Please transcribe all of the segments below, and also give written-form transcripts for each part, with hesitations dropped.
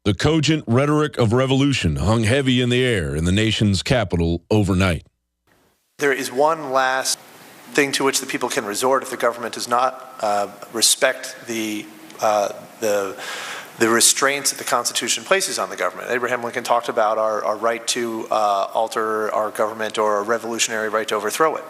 The cogent rhetoric of revolution hung heavy in the air in the nation's capital overnight. There is one last thing to which the people can resort if the government does not respect the restraints that the Constitution places on the government. Abraham Lincoln talked about our right to alter our government, or a revolutionary right to overthrow it.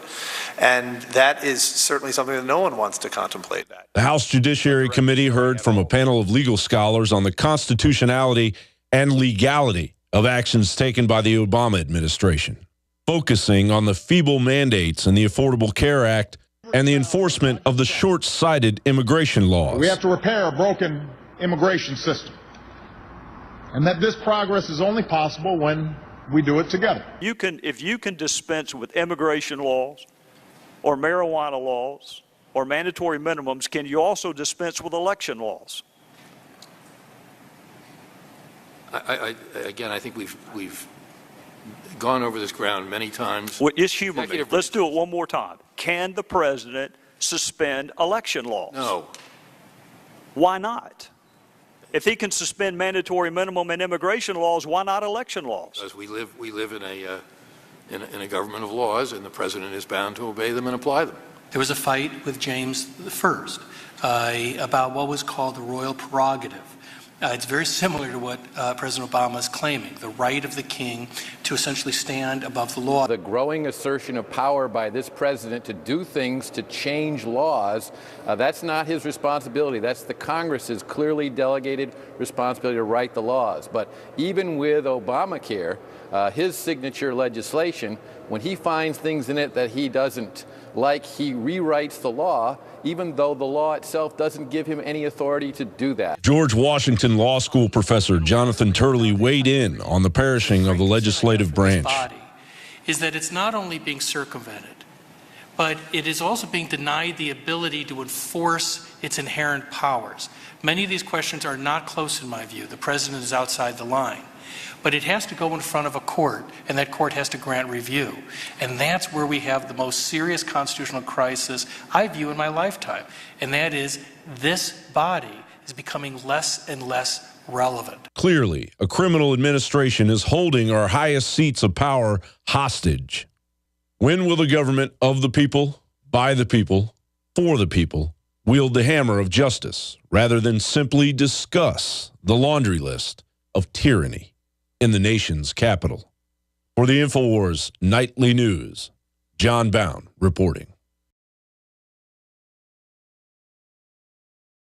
And that is certainly something that no one wants to contemplate. The House Judiciary Committee heard from a panel of legal scholars on the constitutionality and legality of actions taken by the Obama administration, focusing on the feeble mandates in the Affordable Care Act and the enforcement of the short-sighted immigration laws. We have to repair a broken immigration system, and that this progress is only possible when we do it together. If you can dispense with immigration laws or marijuana laws or mandatory minimums, can you also dispense with election laws? Again, I think we've gone over this ground many times. Well, it's human. Let's do it one more time. Can the president suspend election laws? No. Why not? If he can suspend mandatory minimum and immigration laws, why not election laws? Because we live in a government of laws, and the president is bound to obey them and apply them. There was a fight with James I about what was called the royal prerogative. It's very similar to what President Obama is claiming, the right of the king to essentially stand above the law. The growing assertion of power by this president to do things to change laws, that's not his responsibility. That's the Congress's clearly delegated responsibility to write the laws. But even with Obamacare, his signature legislation, when he finds things in it that he doesn't like, he rewrites the law, even though the law itself doesn't give him any authority to do that. George Washington Law School professor Jonathan Turley weighed in on the perishing of the legislative branch. Is that it's not only being circumvented, but it is also being denied the ability to enforce its inherent powers. Many of these questions are not close in my view. The president is outside the line. But it has to go in front of a court, and that court has to grant review. And that's where we have the most serious constitutional crisis I view in my lifetime. And that is, this body is becoming less and less relevant. Clearly, a criminal administration is holding our highest seats of power hostage. When will the government of the people, by the people, for the people, wield the hammer of justice rather than simply discuss the laundry list of tyranny in the nation's capital? For the InfoWars Nightly News, John Bound reporting.